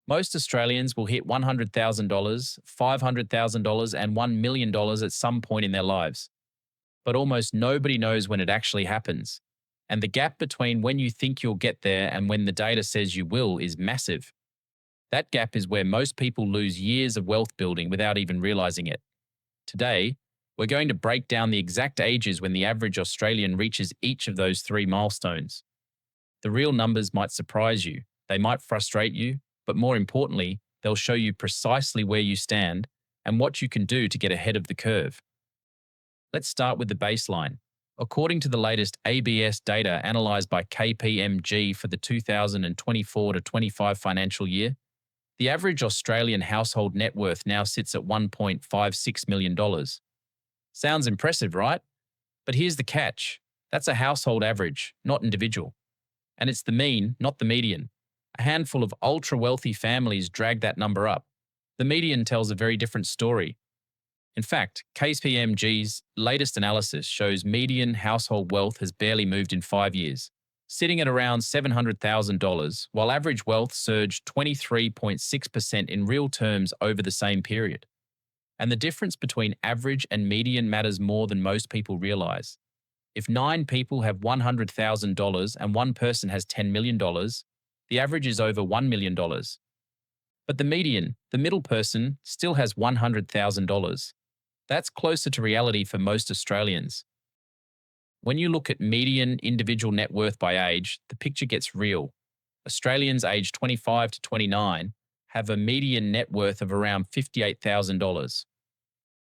Most Australians will hit $100,000, $500,000, and $1 million at some point in their lives. But almost nobody knows when it actually happens. And the gap between when you think you'll get there and when the data says you will is massive. That gap is where most people lose years of wealth building without even realizing it. Today, we're going to break down the exact ages when the average Australian reaches each of those three milestones. The real numbers might surprise you, they might frustrate you, but more importantly, they'll show you precisely where you stand and what you can do to get ahead of the curve. Let's start with the baseline. According to the latest ABS data analysed by KPMG for the 2024 to 25 financial year, the average Australian household net worth now sits at $1.56 million. Sounds impressive, right? But here's the catch. That's a household average, not individual. And it's the mean, not the median. A handful of ultra-wealthy families drag that number up. The median tells a very different story. In fact, KPMG's latest analysis shows median household wealth has barely moved in 5 years, sitting at around $700,000, while average wealth surged 23.6% in real terms over the same period. And the difference between average and median matters more than most people realize. If 9 people have $100,000 and one person has $10 million, the average is over $1 million. But the median, the middle person, still has $100,000. That's closer to reality for most Australians. When you look at median individual net worth by age, the picture gets real. Australians aged 25 to 29 have a median net worth of around $58,000.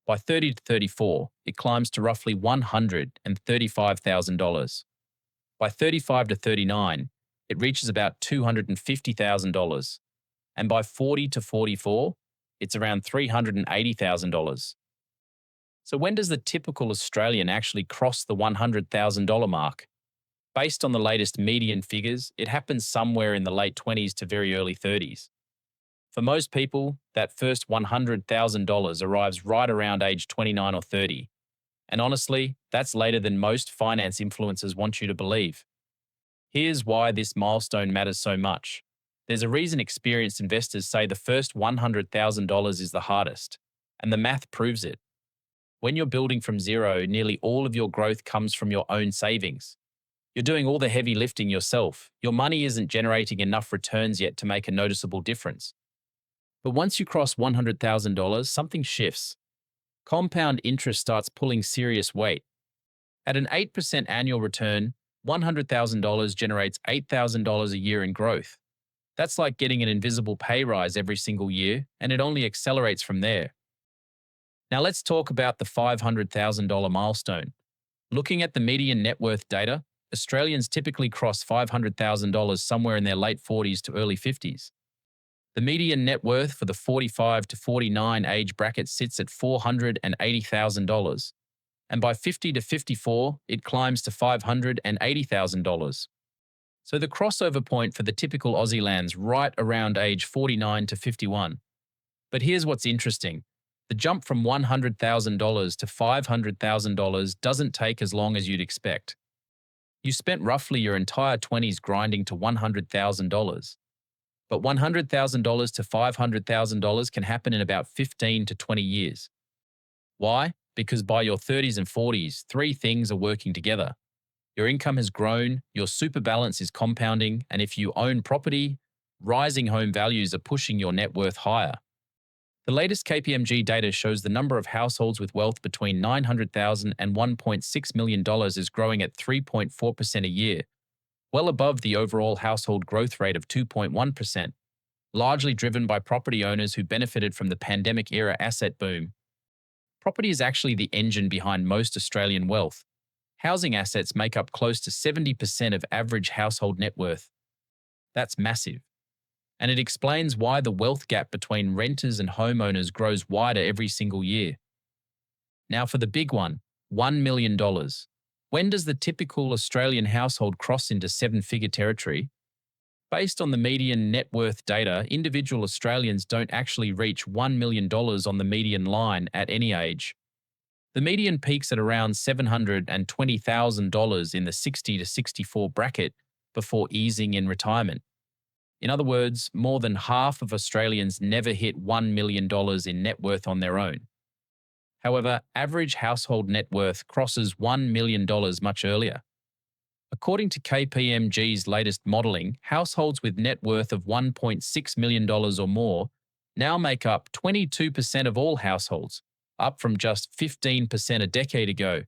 By 30 to 34, it climbs to roughly $135,000. By 35 to 39, it reaches about $250,000. And by 40 to 44, it's around $380,000. So when does the typical Australian actually cross the $100,000 mark? Based on the latest median figures, it happens somewhere in the late 20s to very early 30s. For most people, that first $100,000 arrives right around age 29 or 30. And honestly, that's later than most finance influencers want you to believe. Here's why this milestone matters so much. There's a reason experienced investors say the first $100,000 is the hardest, and the math proves it. When you're building from zero, nearly all of your growth comes from your own savings. You're doing all the heavy lifting yourself. Your money isn't generating enough returns yet to make a noticeable difference. But once you cross $100,000, something shifts. Compound interest starts pulling serious weight. At an 8% annual return, $100,000 generates $8,000 a year in growth. That's like getting an invisible pay rise every single year, and it only accelerates from there. Now let's talk about the $500,000 milestone. Looking at the median net worth data, Australians typically cross $500,000 somewhere in their late 40s to early 50s. The median net worth for the 45 to 49 age bracket sits at $480,000, and by 50 to 54, it climbs to $580,000. So the crossover point for the typical Aussie lands right around age 49 to 51. But here's what's interesting. The jump from $100,000 to $500,000 doesn't take as long as you'd expect. You spent roughly your entire 20s grinding to $100,000. But $100,000 to $500,000 can happen in about 15 to 20 years. Why? Because by your 30s and 40s, 3 things are working together. Your income has grown, your super balance is compounding, and if you own property, rising home values are pushing your net worth higher. The latest KPMG data shows the number of households with wealth between $900,000 and $1.6 million is growing at 3.4% a year, well above the overall household growth rate of 2.1%, largely driven by property owners who benefited from the pandemic-era asset boom. Property is actually the engine behind most Australian wealth. Housing assets make up close to 70% of average household net worth. That's massive. And it explains why the wealth gap between renters and homeowners grows wider every single year. Now for the big one, $1 million. When does the typical Australian household cross into 7-figure territory? Based on the median net worth data, individual Australians don't actually reach $1 million on the median line at any age. The median peaks at around $720,000 in the 60 to 64 bracket before easing in retirement. In other words, more than half of Australians never hit $1 million in net worth on their own. However, average household net worth crosses $1 million much earlier. According to KPMG's latest modelling, households with net worth of $1.6 million or more now make up 22% of all households, up from just 15% a decade ago.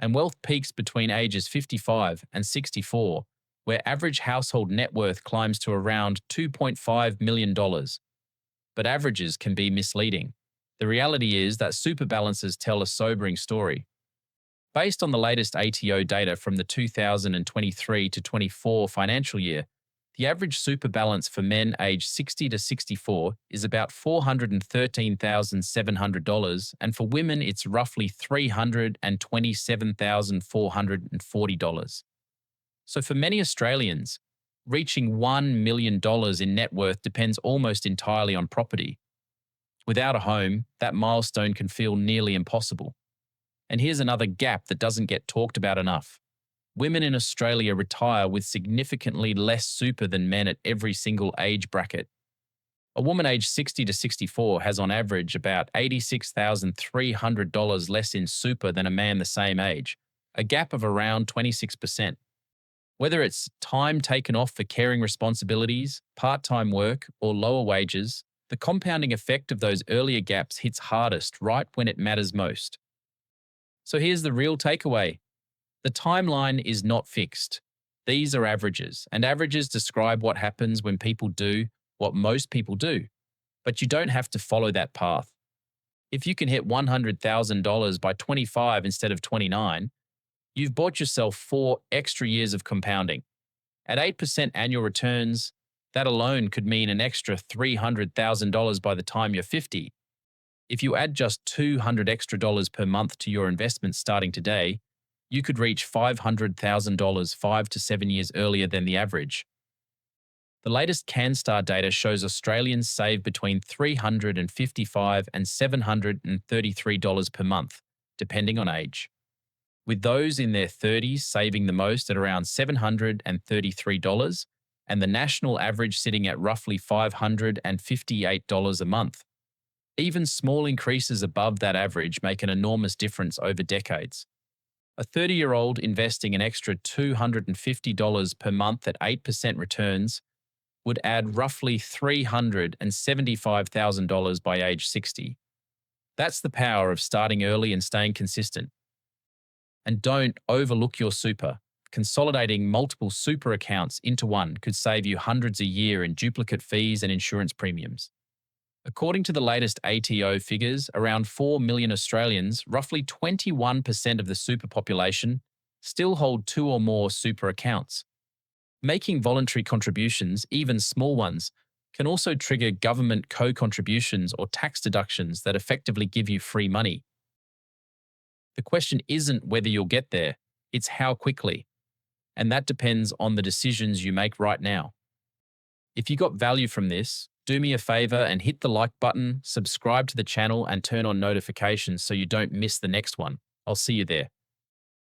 And wealth peaks between ages 55 and 64, where average household net worth climbs to around $2.5 million. But averages can be misleading. The reality is that super balances tell a sobering story. Based on the latest ATO data from the 2023 to 24 financial year, the average super balance for men aged 60 to 64 is about $413,700, and for women it's roughly $327,440. So for many Australians, reaching $1 million in net worth depends almost entirely on property. Without a home, that milestone can feel nearly impossible. And here's another gap that doesn't get talked about enough. Women in Australia retire with significantly less super than men at every single age bracket. A woman aged 60 to 64 has on average about $86,300 less in super than a man the same age, a gap of around 26%. Whether it's time taken off for caring responsibilities, part-time work, or lower wages, the compounding effect of those earlier gaps hits hardest right when it matters most. So here's the real takeaway. The timeline is not fixed. These are averages, and averages describe what happens when people do what most people do. But you don't have to follow that path. If you can hit $100,000 by 25 instead of 29, you've bought yourself 4 extra years of compounding. At 8% annual returns, that alone could mean an extra $300,000 by the time you're 50. If you add just $200 extra per month to your investments starting today, you could reach $500,000 5 to 7 years earlier than the average. The latest Canstar data shows Australians save between $355 and $733 per month, depending on age, with those in their 30s saving the most at around $733 and the national average sitting at roughly $558 a month. Even small increases above that average make an enormous difference over decades. A 30-year-old investing an extra $250 per month at 8% returns would add roughly $375,000 by age 60. That's the power of starting early and staying consistent. And don't overlook your super. Consolidating multiple super accounts into one could save you hundreds a year in duplicate fees and insurance premiums. According to the latest ATO figures, around 4 million Australians, roughly 21% of the super population, still hold 2 or more super accounts. Making voluntary contributions, even small ones, can also trigger government co-contributions or tax deductions that effectively give you free money. The question isn't whether you'll get there, it's how quickly. And that depends on the decisions you make right now. If you got value from this, do me a favor and hit the like button, subscribe to the channel, and turn on notifications so you don't miss the next one. I'll see you there.